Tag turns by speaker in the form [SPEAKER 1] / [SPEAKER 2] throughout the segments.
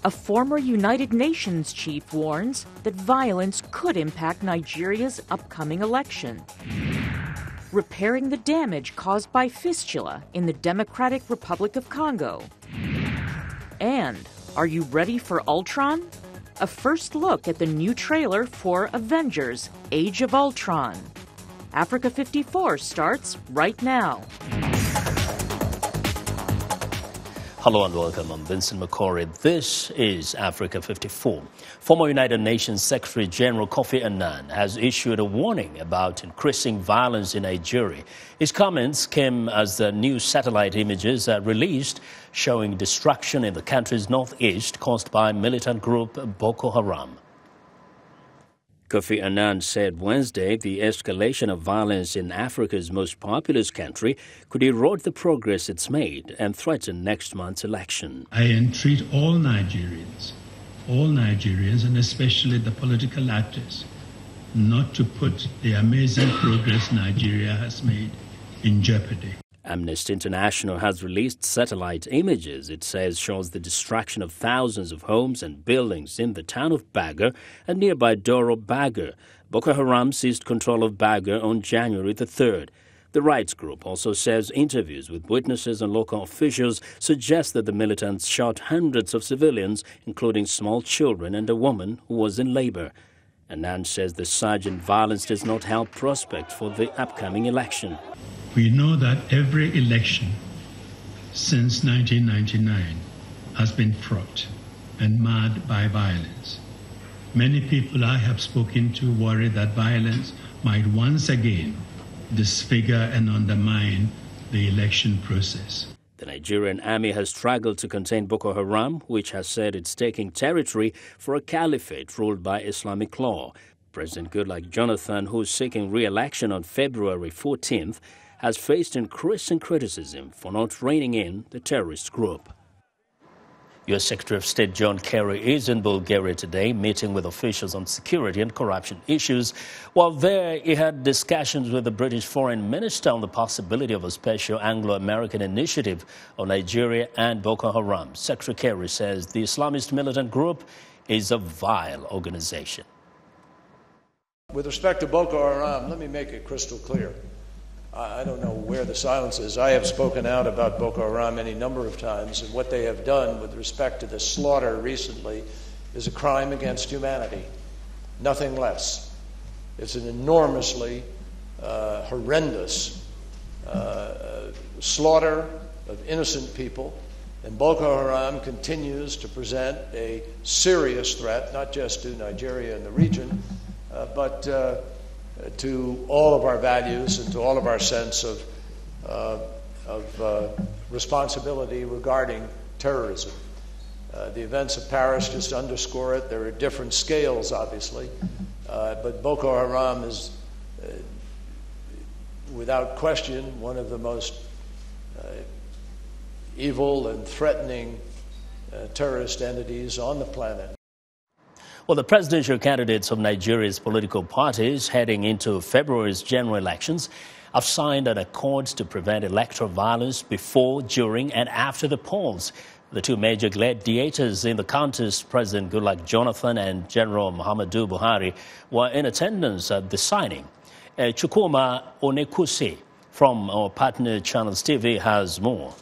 [SPEAKER 1] A former United Nations chief warns that violence could impact Nigeria's upcoming election. Repairing the damage caused by fistula in the Democratic Republic of Congo. And are you ready for Ultron? A first look at the new trailer for Avengers: Age of Ultron. Africa 54 starts right now.
[SPEAKER 2] Hello and welcome. I'm Vincent McCory. This is Africa 54. Former United Nations Secretary General Kofi Annan has issued a warning about increasing violence in Nigeria. His comments came as the new satellite images are released showing destruction in the country's northeast caused by militant group Boko Haram. Kofi Annan said Wednesday the escalation of violence in Africa's most populous country could erode the progress it's made and threaten next month's election.
[SPEAKER 3] I entreat all Nigerians, and especially the political actors, not to put the amazing progress Nigeria has made in jeopardy.
[SPEAKER 2] Amnesty International has released satellite images it says shows the destruction of thousands of homes and buildings in the town of Baga and nearby Doro Baga. Boko Haram seized control of Baga on January the 3rd. The rights group also says interviews with witnesses and local officials suggest that the militants shot hundreds of civilians, including small children and a woman who was in labor. Annan says the surge in violence does not help prospects for the upcoming election.
[SPEAKER 3] We know that every election since 1999 has been fraught and marred by violence. Many people I have spoken to worry that violence might once again disfigure and undermine the election process.
[SPEAKER 2] The Nigerian army has struggled to contain Boko Haram, which has said it's taking territory for a caliphate ruled by Islamic law. President Goodluck Jonathan, who's seeking re-election on February 14th, has faced increasing criticism for not reining in the terrorist group. U.S. Secretary of State John Kerry is in Bulgaria today, meeting with officials on security and corruption issues. While there, he had discussions with the British Foreign Minister on the possibility of a special Anglo-American initiative on Nigeria and Boko Haram. Secretary Kerry says the Islamist militant group is a vile organization.
[SPEAKER 4] With respect to Boko Haram, let me make it crystal clear. I don't know where the silence is. I have spoken out about Boko Haram any number of times, and what they have done with respect to the slaughter recently is a crime against humanity, nothing less. It's an enormously horrendous slaughter of innocent people, and Boko Haram continues to present a serious threat, not just to Nigeria and the region, but to all of our values and to all of our sense of responsibility regarding terrorism. The events of Paris just underscore it. There are different scales, obviously, but Boko Haram is, without question, one of the most evil and threatening terrorist entities on the planet.
[SPEAKER 2] Well, the presidential candidates of Nigeria's political parties heading into February's general elections have signed an accord to prevent electoral violence before, during, and after the polls. The two major gladiators in the contest, President Goodluck Jonathan and General Muhammadu Buhari, were in attendance at the signing. Chukwuma Onekusi from our partner Channels TV has more.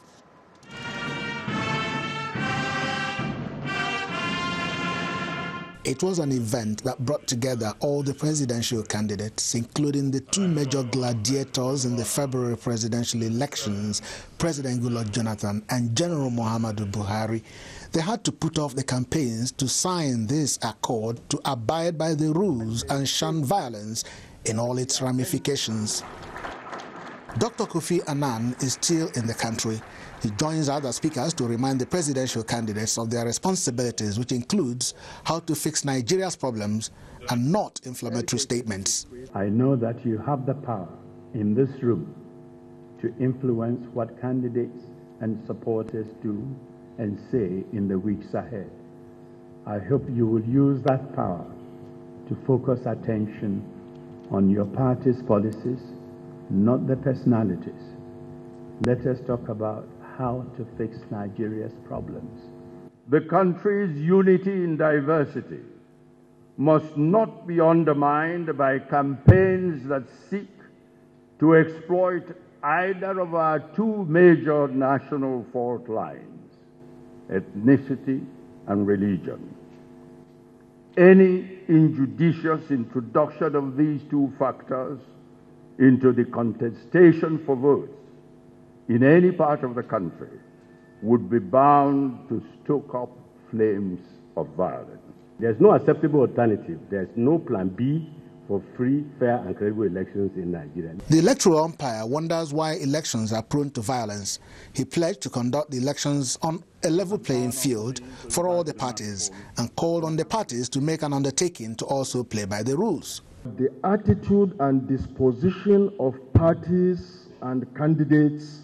[SPEAKER 5] It was an event that brought together all the presidential candidates, including the two major gladiators in the February presidential elections, President Goodluck Jonathan and General Muhammadu Buhari. They had to put off the campaigns to sign this accord to abide by the rules and shun violence in all its ramifications. Dr. Kofi Annan is still in the country. He joins other speakers to remind the presidential candidates of their responsibilities, which includes how to fix Nigeria's problems and not inflammatory statements.
[SPEAKER 6] I know that you have the power in this room to influence what candidates and supporters do and say in the weeks ahead. I hope you will use that power to focus attention on your party's policies, not the personalities. Let us talk about how to fix Nigeria's problems. the country's unity in diversity must not be undermined by campaigns that seek to exploit either of our two major national fault lines, ethnicity and religion. Any injudicious introduction of these two factors into the contestation for votes in any part of the country would be bound to stoke up flames of violence.
[SPEAKER 7] There's no acceptable alternative. There's no plan B for free, fair, and credible elections in Nigeria.
[SPEAKER 5] The electoral umpire wonders why elections are prone to violence. He pledged to conduct the elections on a level playing field for all the parties and called on the parties to make an undertaking to also play by the rules.
[SPEAKER 6] The attitude and disposition of parties and candidates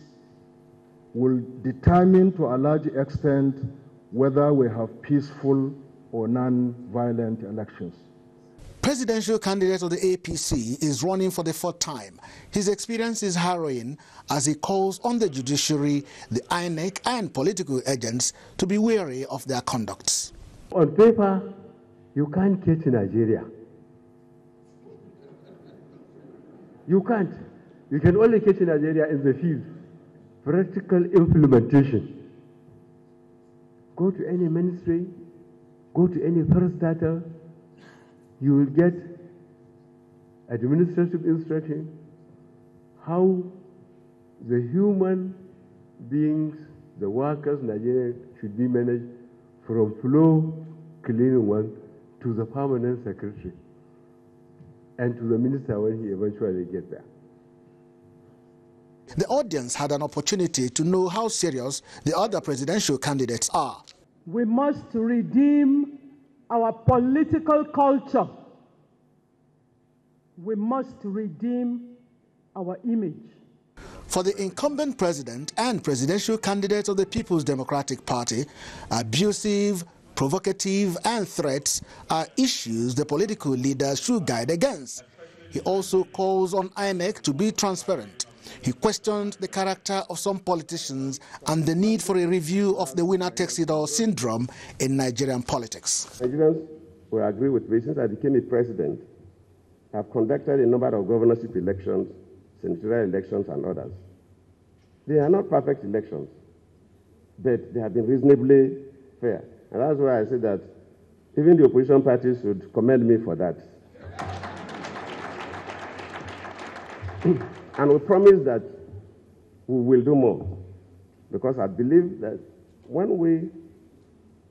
[SPEAKER 6] will determine to a large extent whether we have peaceful or non-violent elections.
[SPEAKER 5] Presidential candidate of the APC is running for the fourth time. His experience is harrowing as he calls on the judiciary, the INEC and political agents to be wary of their conducts.
[SPEAKER 7] On paper, you can't catch Nigeria. You can't. You can only catch Nigeria in the field. Practical implementation. Go to any ministry, go to any parastatal, you will get administrative instruction how the human beings, the workers, Nigeria should be managed from floor cleaning one to the permanent secretary and to the minister when he eventually gets there.
[SPEAKER 5] The audience had an opportunity to know how serious the other presidential candidates are.
[SPEAKER 8] We must redeem our political culture. We must redeem our image.
[SPEAKER 5] For the incumbent president and presidential candidates of the People's Democratic Party, abusive, provocative, and threats are issues the political leaders should guide against. He also calls on INEC to be transparent. He questioned the character of some politicians and the need for a review of the winner-takes-it-all syndrome in Nigerian politics.
[SPEAKER 9] Nigerians will agree with me. Since I became a president, I've conducted a number of governorship elections, senatorial elections, and others. They are not perfect elections, but they have been reasonably fair. And that's why I say that even the opposition parties should commend me for that. And we promise that we will do more, because I believe that when we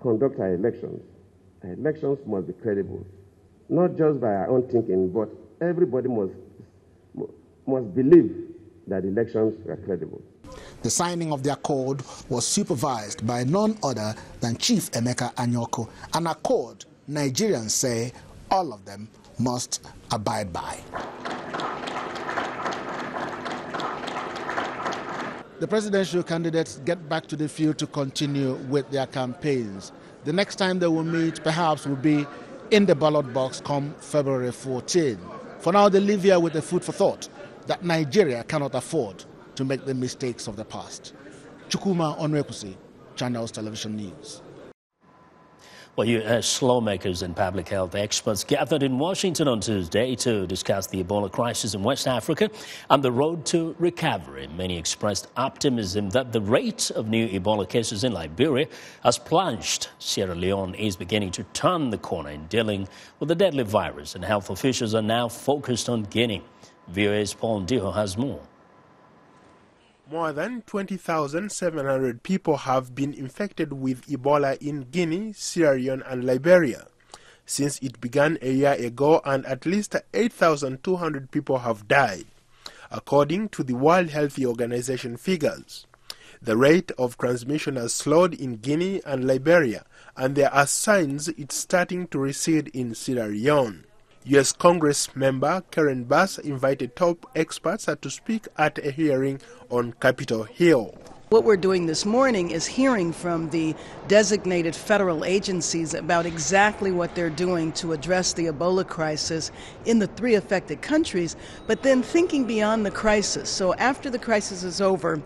[SPEAKER 9] conduct our elections must be credible, not just by our own thinking, but everybody must believe that elections are credible.
[SPEAKER 5] The signing of the accord was supervised by none other than Chief Emeka Anyoko, an accord Nigerians say all of them must abide by. The presidential candidates get back to the field to continue with their campaigns. The next time they will meet perhaps will be in the ballot box come February 14. For now, they live here with a food for thought that Nigeria cannot afford to make the mistakes of the past. Chukwuma Onwekusi, Channels Television News.
[SPEAKER 2] Well, U.S. lawmakers and public health experts gathered in Washington on Tuesday to discuss the Ebola crisis in West Africa and the road to recovery. Many expressed optimism that the rate of new Ebola cases in Liberia has plunged. Sierra Leone is beginning to turn the corner in dealing with the deadly virus, and health officials are now focused on Guinea. VOA's Paul Ndiho has more.
[SPEAKER 10] More than 20,700 people have been infected with Ebola in Guinea, Sierra Leone and Liberia since it began a year ago, and at least 8,200 people have died, according to the World Health Organization figures. The rate of transmission has slowed in Guinea and Liberia, and there are signs it's starting to recede in Sierra Leone. U.S. Congress member Karen Bass invited top experts to speak at a hearing on Capitol Hill.
[SPEAKER 11] What we're doing this morning is hearing from the designated federal agencies about exactly what they're doing to address the Ebola crisis in the 3 affected countries, but then thinking beyond the crisis. So after the crisis is over,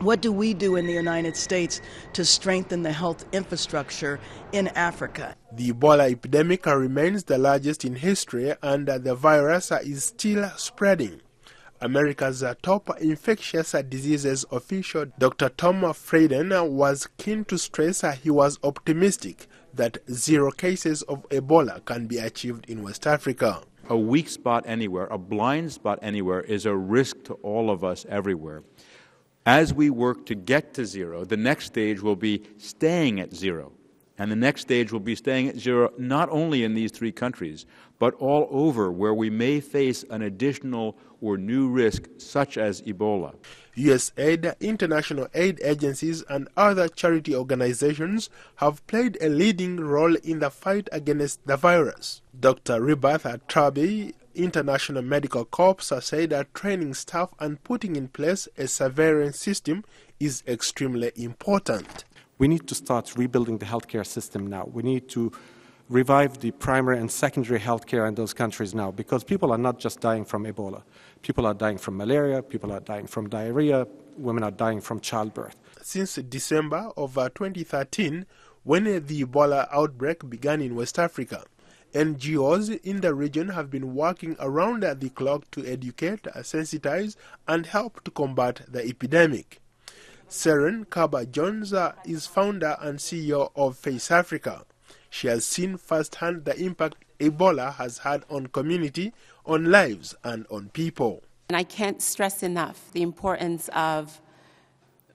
[SPEAKER 11] What do we do in the United States to strengthen the health infrastructure in Africa?
[SPEAKER 10] The Ebola epidemic remains the largest in history, and the virus is still spreading. America's top infectious diseases official, Dr. Tom Frieden, was keen to stress he was optimistic that 0 cases of Ebola can be achieved in West Africa.
[SPEAKER 12] A weak spot anywhere, a blind spot anywhere, is a risk to all of us everywhere. As we work to get to 0, the next stage will be staying at 0. And the next stage will be staying at 0 not only in these 3 countries, but all over where we may face an additional or new risk such as Ebola.
[SPEAKER 10] USAID, international aid agencies, and other charity organizations have played a leading role in the fight against the virus. Dr. Rebirth Trabi, International Medical Corps, said that training staff and putting in place a surveillance system is extremely important.
[SPEAKER 13] We need to start rebuilding the healthcare system now. We need to revive the primary and secondary healthcare in those countries now, because people are not just dying from Ebola. People are dying from malaria, people are dying from diarrhea, women are dying from childbirth.
[SPEAKER 10] Since December of 2013, when the Ebola outbreak began in West Africa, NGOs in the region have been working around the clock to educate, sensitize, and help to combat the epidemic. Seren Kaba-Jones is founder and CEO of Face Africa. She has seen firsthand the impact Ebola has had on community, on lives, and on people.
[SPEAKER 14] And I can't stress enough the importance of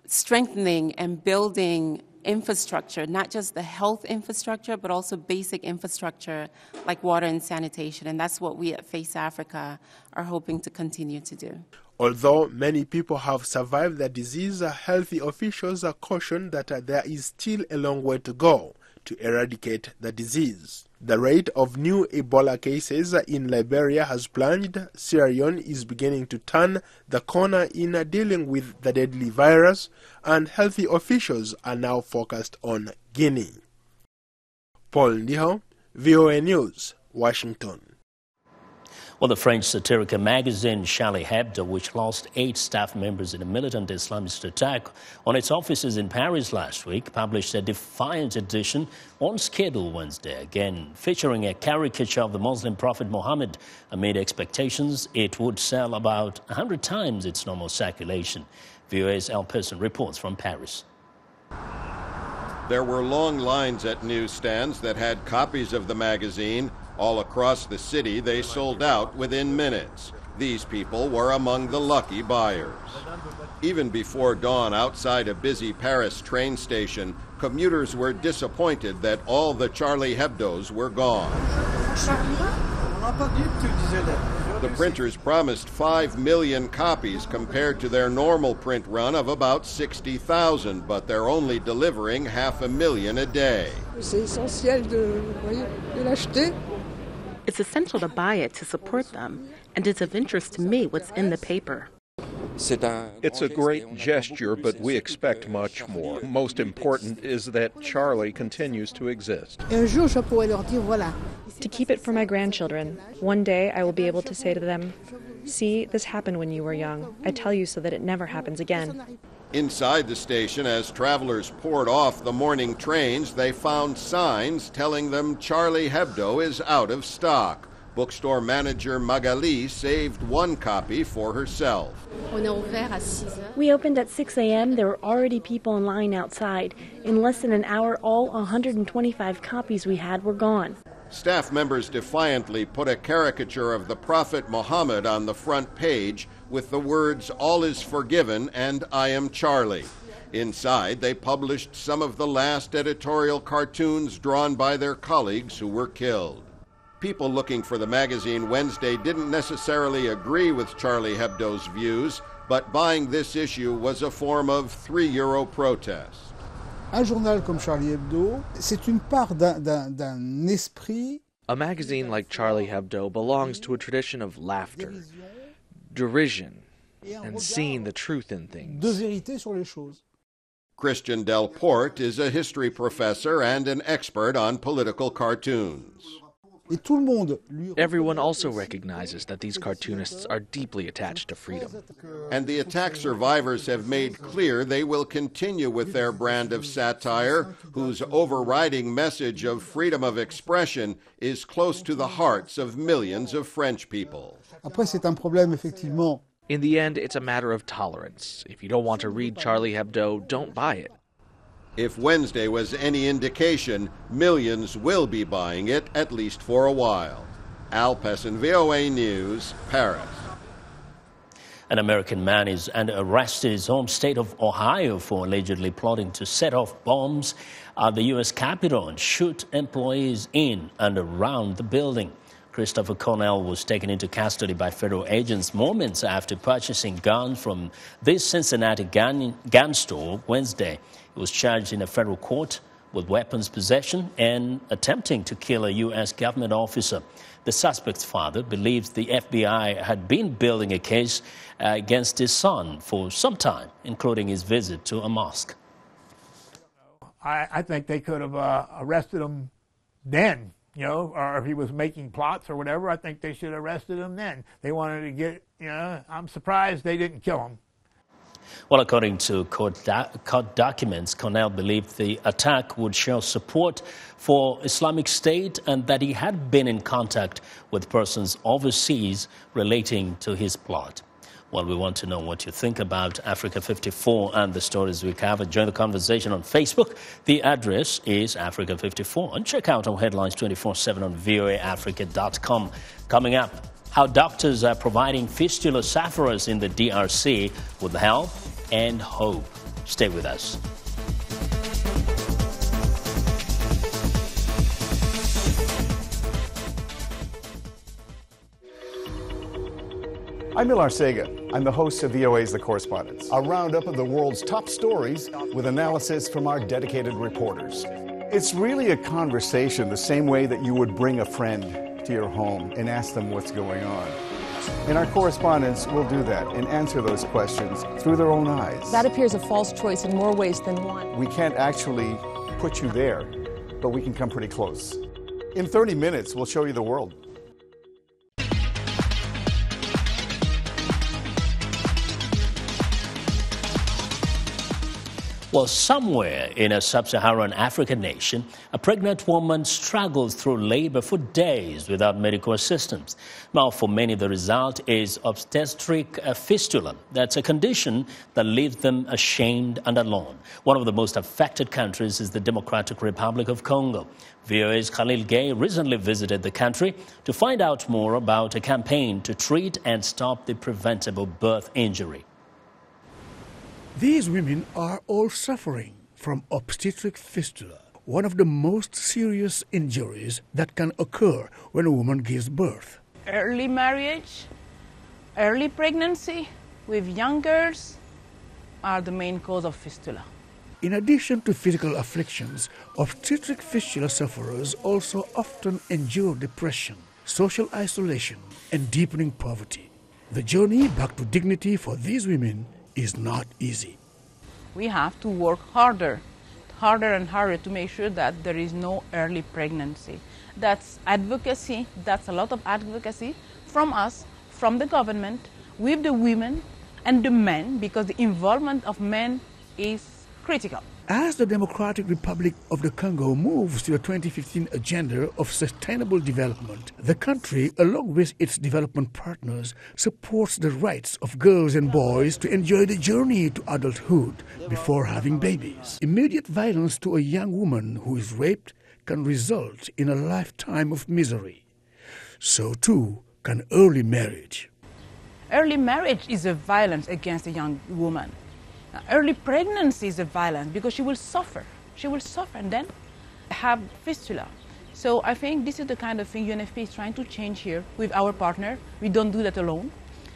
[SPEAKER 14] strengthening and building infrastructure, not just the health infrastructure, but also basic infrastructure like water and sanitation. And that's what we at Face Africa are hoping to continue to do.
[SPEAKER 10] Although many people have survived the disease, healthy officials caution that there is still a long way to go to eradicate the disease. The rate of new Ebola cases in Liberia has plunged. Sierra Leone is beginning to turn the corner in dealing with the deadly virus, and healthy officials are now focused on Guinea. Paul Ndiho, VOA News, Washington.
[SPEAKER 2] Well, the French satirical magazine Charlie Hebdo, which lost 8 staff members in a militant Islamist attack on its offices in Paris last week, published a defiant edition on schedule Wednesday, again featuring a caricature of the Muslim prophet Muhammad. Amid expectations, it would sell about 100 times its normal circulation. VOA's El Person reports from Paris.
[SPEAKER 15] There were long lines at newsstands that had copies of the magazine. All across the city, they sold out within minutes. These people were among the lucky buyers. Even before dawn, outside a busy Paris train station, commuters were disappointed that all the Charlie Hebdos were gone. The printers promised 5 million copies compared to their normal print run of about 60,000, but they're only delivering 500,000 a day.
[SPEAKER 16] It's essential to buy it to support them, and it's of interest to me what's in the paper.
[SPEAKER 17] It's a great gesture, but we expect much more. Most important is that Charlie continues to exist.
[SPEAKER 18] To keep it for my grandchildren. One day I will be able to say to them, "See, this happened when you were young. I tell you so that it never happens again."
[SPEAKER 15] Inside the station, as travelers poured off the morning trains, they found signs telling them Charlie Hebdo is out of stock. Bookstore manager Magali saved 1 copy for herself.
[SPEAKER 19] We opened at 6 a.m. There were already people in line outside. In less than an hour, all 125 copies we had were gone.
[SPEAKER 15] Staff members defiantly put a caricature of the Prophet Muhammad on the front page with the words, "All is forgiven" and "I am Charlie." Inside, they published some of the last editorial cartoons drawn by their colleagues who were killed. People looking for the magazine Wednesday didn't necessarily agree with Charlie Hebdo's views, but buying this issue was a form of €3 protest.
[SPEAKER 20] Un journal comme Charlie Hebdo, c'est une part d'un esprit.
[SPEAKER 21] A magazine like Charlie Hebdo belongs to a tradition of laughter, derision, and seeing the truth in things.
[SPEAKER 20] De vérité sur les choses.
[SPEAKER 15] Christian Delporte is a history professor and an expert on political cartoons.
[SPEAKER 21] Everyone also recognizes that these cartoonists are deeply attached to freedom.
[SPEAKER 15] And the attack survivors have made clear they will continue with their brand of satire, whose overriding message of freedom of expression is close to the hearts of millions of French people.
[SPEAKER 21] In the end, it's a matter of tolerance. If you don't want to read Charlie Hebdo, don't buy it.
[SPEAKER 15] If Wednesday was any indication, millions will be buying it, at least for a while. Al Pessin, VOA News, Paris.
[SPEAKER 2] An American man is under arrest in his home state of Ohio for allegedly plotting to set off bombs at the U.S. Capitol and shoot employees in and around the building. Christopher Cornell was taken into custody by federal agents moments after purchasing guns from this Cincinnati gun store Wednesday. He was charged in a federal court with weapons possession and attempting to kill a U.S. government officer. The suspect's father believes the FBI had been building a case against his son for some time, including his visit to a mosque.
[SPEAKER 1] I think they could have arrested him then, or if he was making plots or whatever, I think they should have arrested him then. They wanted to get, I'm surprised they didn't kill him.
[SPEAKER 2] Well, according to court documents, Cornell believed the attack would show support for Islamic State and that he had been in contact with persons overseas relating to his plot. Well, we want to know what you think about Africa 54 and the stories we covered. Join the conversation on Facebook. The address is Africa 54. And check out our headlines 24/7 on voaafrica.com. Coming up, how doctors are providing fistula sufferers in the DRC with help and hope. Stay with us.
[SPEAKER 22] I'm Milar Sega. I'm the host of VOA's The Correspondents, a roundup of the world's top stories with analysis from our dedicated reporters. It's really a conversation the same way that you would bring a friend to your home and ask them what's going on. And our correspondents will do that and answer those questions through their own eyes.
[SPEAKER 23] That appears a false choice in more ways than one.
[SPEAKER 22] We can't actually put you there, but we can come pretty close. In 30 minutes, we'll show you the world.
[SPEAKER 2] Well, somewhere in a sub-Saharan African nation, a pregnant woman struggles through labor for days without medical assistance. Now, for many, the result is obstetric fistula. That's a condition that leaves them ashamed and alone. One of the most affected countries is the Democratic Republic of Congo. VOA's Khalil Gay recently visited the country to find out more about a campaign to treat and stop the preventable birth injury.
[SPEAKER 24] These women are all suffering from obstetric fistula, one of the most serious injuries that can occur when a woman gives birth.
[SPEAKER 25] Early marriage, early pregnancy with young girls are the main cause of fistula.
[SPEAKER 24] In addition to physical afflictions, obstetric fistula sufferers also often endure depression, social isolation, and deepening poverty. The journey back to dignity for these women is not easy.
[SPEAKER 25] We have to work harder and harder to make sure that there is no early pregnancy. That's advocacy, that's a lot of advocacy from us, from the government, with the women and the men, because the involvement of men is critical.
[SPEAKER 24] As the Democratic Republic of the Congo moves to the 2015 agenda of sustainable development, the country, along with its development partners, supports the rights of girls and boys to enjoy the journey to adulthood before having babies. Immediate violence to a young woman who is raped can result in a lifetime of misery. So too can early marriage.
[SPEAKER 25] Early marriage is a violence against a young woman. Early pregnancy is a violence because she will suffer. She will suffer and then have fistula. So I think this is the kind of thing UNFP is trying to change here with our partner. We don't do that alone.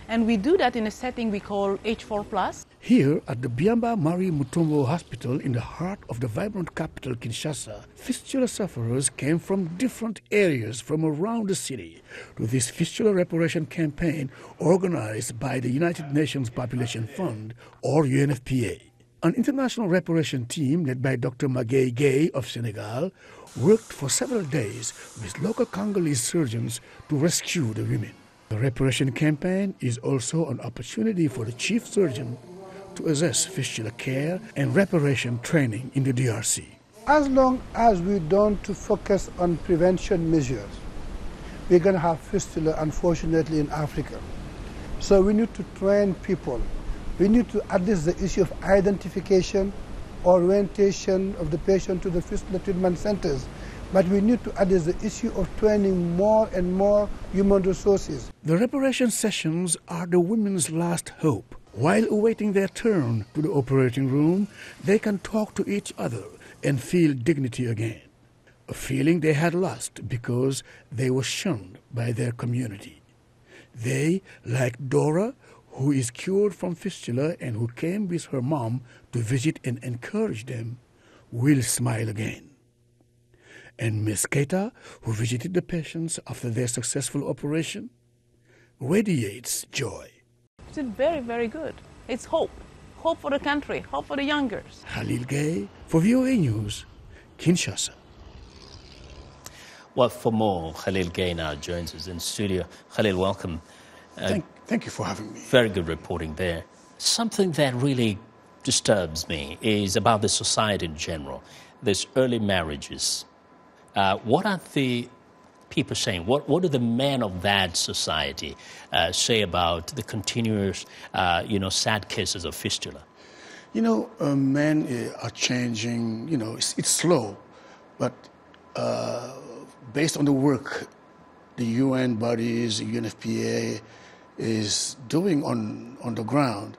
[SPEAKER 25] And we do that in a setting we call H4+.
[SPEAKER 24] Here at the Biamba Marie Mutombo Hospital in the heart of the vibrant capital Kinshasa, fistula sufferers came from different areas from around the city to this fistula reparation campaign organized by the United Nations Population Fund, or UNFPA. An international reparation team led by Dr. Magueye Gueye of Senegal worked for several days with local Congolese surgeons to rescue the women. The reparation campaign is also an opportunity for the chief surgeon to assess fistula care and reparation training in the DRC.
[SPEAKER 20] As long as we don't focus on prevention measures, we're going to have fistula, unfortunately, in Africa. So we need to train people. We need to address the issue of identification, orientation of the patient to the fistula treatment centers. But we need to address the issue of training more and more human resources.
[SPEAKER 24] The reparation sessions are the women's last hope. While awaiting their turn to the operating room, they can talk to each other and feel dignity again, a feeling they had lost because they were shunned by their community. They, like Dora, who is cured from fistula and who came with her mom to visit and encourage them, will smile again. And Miss Keita, who visited the patients after their successful operation, radiates joy.
[SPEAKER 25] It's very, very good. It's hope. Hope for the country, hope for the youngers.
[SPEAKER 24] Khalil Gueye for VOA News, Kinshasa.
[SPEAKER 2] Well, for more, Khalil Gueye now joins us in studio. Khalil, welcome.
[SPEAKER 24] Thank you for having me.
[SPEAKER 2] Very good reporting there. Something that really disturbs me is about the society in general. There's early marriages. What are the people saying? What do the men of that society say about the continuous, sad cases of fistula?
[SPEAKER 24] Men are changing. It's slow, but based on the work the UN bodies, the UNFPA is doing on the ground,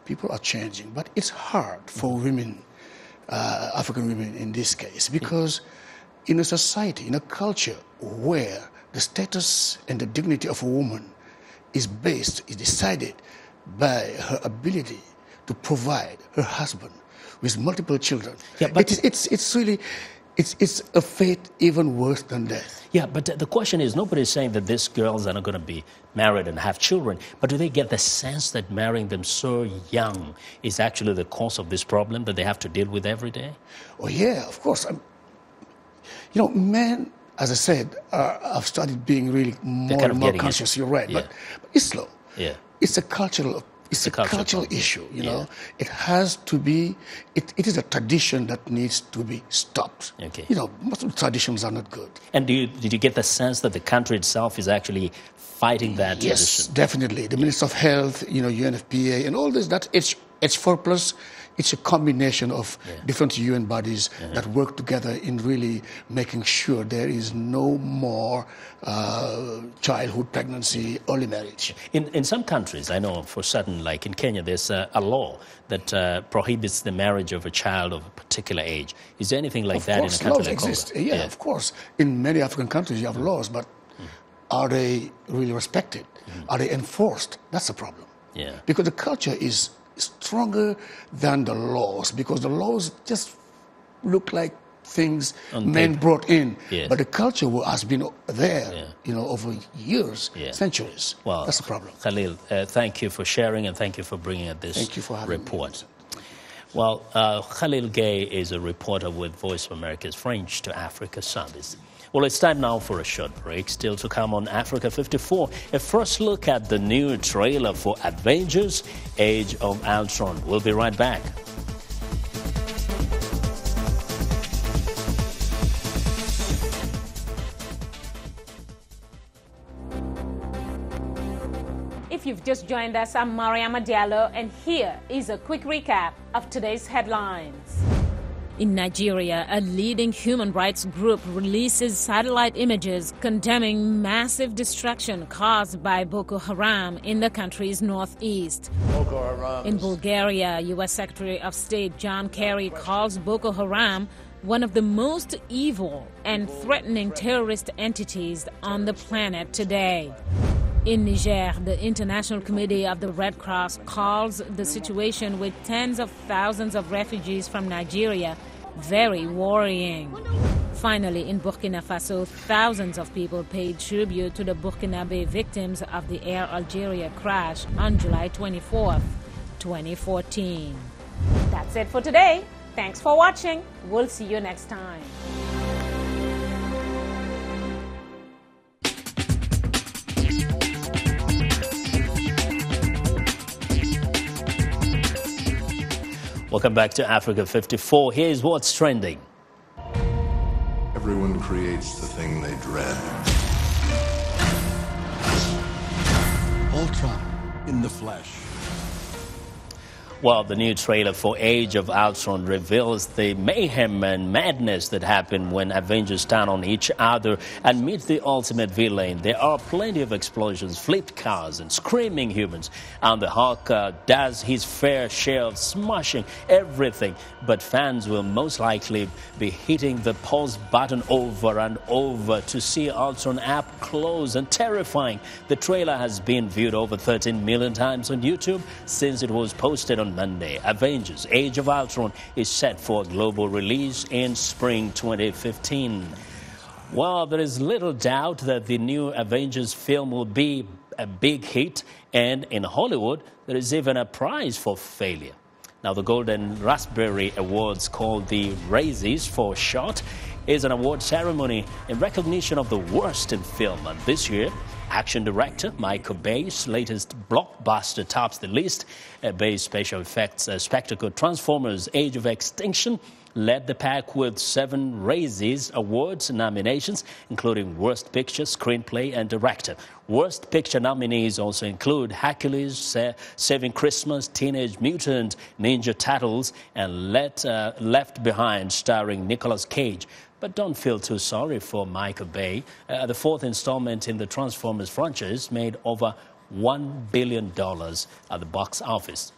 [SPEAKER 24] people are changing. But it's hard for women, African women in this case, because in a society, in a culture where the status and the dignity of a woman is decided by her ability to provide her husband with multiple children. Yeah, but it's a fate even worse than death.
[SPEAKER 2] Yeah, but the question is, nobody's saying that these girls are not going to be married and have children, but do they get the sense that marrying them so young is actually the cause of this problem that they have to deal with every day?
[SPEAKER 24] Oh, yeah, of course. Men, as I said, have started being really more and more conscious. You're right, but it's slow.
[SPEAKER 2] Yeah,
[SPEAKER 24] it's a cultural issue. You know, it has to be. It is a tradition that needs to be stopped.
[SPEAKER 2] Okay.
[SPEAKER 24] Most of the traditions are not good.
[SPEAKER 2] And did you get the sense that the country itself is actually fighting that tradition?
[SPEAKER 24] Yes, definitely. The Minister of Health, UNFPA, and all this. That H4+. It's a combination of different UN bodies that work together in really making sure there is no more childhood pregnancy, early marriage.
[SPEAKER 2] In some countries, I know for certain, like in Kenya, there's a law that prohibits the marriage of a child of a particular age. Is there anything like that in a country like Congo?
[SPEAKER 24] Exist. Yeah, of course. In many African countries, you have laws, but are they really respected? Are they enforced? That's the problem.
[SPEAKER 2] Yeah.
[SPEAKER 24] Because the culture is stronger than the laws, because the laws just look like things men brought in, but the culture has been there, over years, centuries.
[SPEAKER 2] Well,
[SPEAKER 24] that's the problem.
[SPEAKER 2] Khalil, thank you for sharing and thank you for bringing us this
[SPEAKER 24] thank you for having
[SPEAKER 2] report.
[SPEAKER 24] Me.
[SPEAKER 2] Well, Khalil Gueye is a reporter with Voice of America's French to Africa service. Well, it's time now for a short break. Still to come on Africa 54, a first look at the new trailer for Avengers: Age of Ultron. We'll be right back.
[SPEAKER 3] If you've just joined us, I'm Mariama Diallo, and here is a quick recap of today's headlines. In Nigeria, a leading human rights group releases satellite images condemning massive destruction caused by Boko Haram in the country's northeast. In Bulgaria, U.S. Secretary of State John Kerry calls Boko Haram one of the most evil and threatening terrorist entities on the planet today. In Niger, the International Committee of the Red Cross calls the situation with tens of thousands of refugees from Nigeria very worrying. Finally, in Burkina Faso, thousands of people paid tribute to the Burkinabe victims of the Air Algeria crash on July 24, 2014. That's it for today. Thanks for watching. We'll see you next time.
[SPEAKER 2] Welcome back to Africa 54. Here's what's trending.
[SPEAKER 4] Everyone creates the thing they dread. Ultron in the flesh.
[SPEAKER 2] Well, the new trailer for Age of Ultron reveals the mayhem and madness that happen when Avengers stand on each other and meet the ultimate villain. There are plenty of explosions, flipped cars, and screaming humans. And the Hulk does his fair share of smashing everything. But fans will most likely be hitting the pause button over and over to see Ultron up close and terrifying. The trailer has been viewed over 13 million times on YouTube since it was posted on Monday. Avengers Age of Ultron is set for a global release in spring 2015. Well, there is little doubt that the new Avengers film will be a big hit, and in Hollywood there is even a prize for failure. Now, the Golden Raspberry Awards, called the Razzies for short, is an award ceremony in recognition of the worst in film. And this year, action director Michael Bay's latest blockbuster tops the list. Bay's special effects spectacle Transformers Age of Extinction led the pack with 7 Razzies Awards nominations, including Worst Picture, Screenplay, and Director. Worst Picture nominees also include Hercules, Saving Christmas, Teenage Mutant Ninja Turtles, and Left Behind, starring Nicolas Cage. But don't feel too sorry for Michael Bay. The 4th installment in the Transformers franchise made over $1 billion at the box office.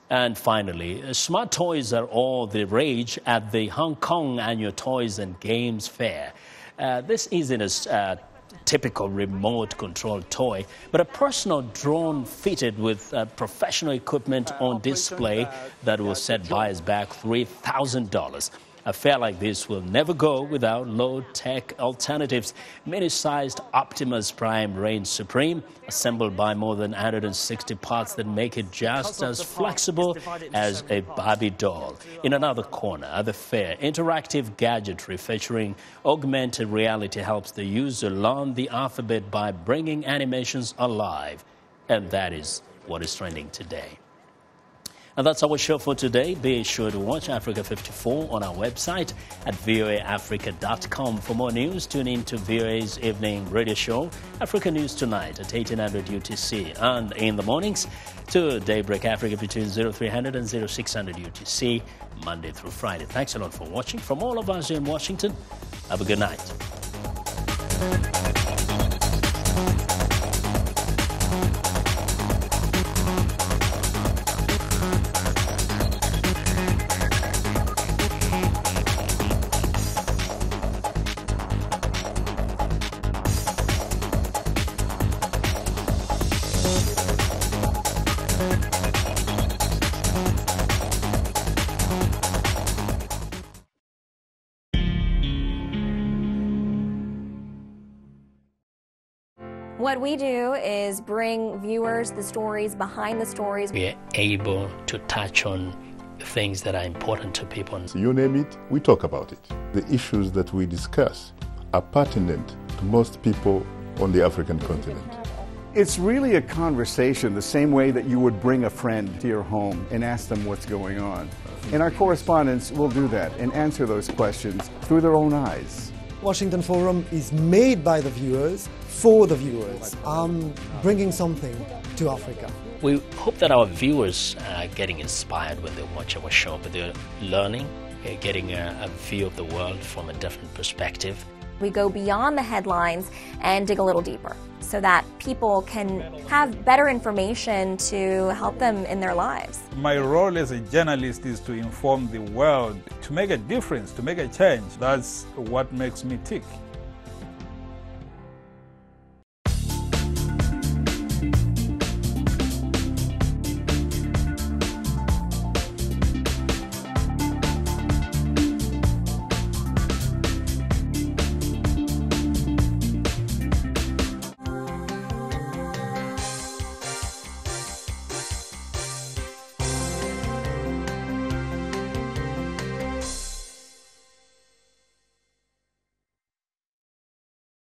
[SPEAKER 2] And finally, smart toys are all the rage at the Hong Kong Annual Toys and Games Fair. This isn't a typical remote-controlled toy, but a personal drone fitted with professional equipment on display that will set buyers back $3,000. A fair like this will never go without low-tech alternatives. Mini-sized Optimus Prime reigns supreme, assembled by more than 160 parts that make it just as flexible as a Barbie doll. In another corner at the fair, interactive gadgetry featuring augmented reality helps the user learn the alphabet by bringing animations alive. And that is what is trending today. And that's our show for today. Be sure to watch Africa 54 on our website at voaafrica.com. For more news, tune in to VOA's evening radio show, Africa News Tonight at 1800 UTC. And in the mornings, to Daybreak Africa between 0300 and 0600 UTC, Monday through Friday. Thanks a lot for watching. From all of us here in Washington, have a good night.
[SPEAKER 6] What we do is bring viewers the stories behind the stories.
[SPEAKER 2] We are able to touch on things that are important to people.
[SPEAKER 7] So you name it, we talk about it. The issues that we discuss are pertinent to most people on the African continent.
[SPEAKER 22] It's really a conversation the same way that you would bring a friend to your home and ask them what's going on. And our correspondents will do that and answer those questions through their own eyes.
[SPEAKER 8] Washington Forum is made by the viewers, for the viewers. I'm bringing something to Africa.
[SPEAKER 2] We hope that our viewers are getting inspired when they watch our show, but they're learning, getting a view of the world from a different perspective.
[SPEAKER 6] We go beyond the headlines and dig a little deeper so that people can have better information to help them in their lives.
[SPEAKER 9] My role as a journalist is to inform the world, to make a difference, to make a change. That's what makes me tick.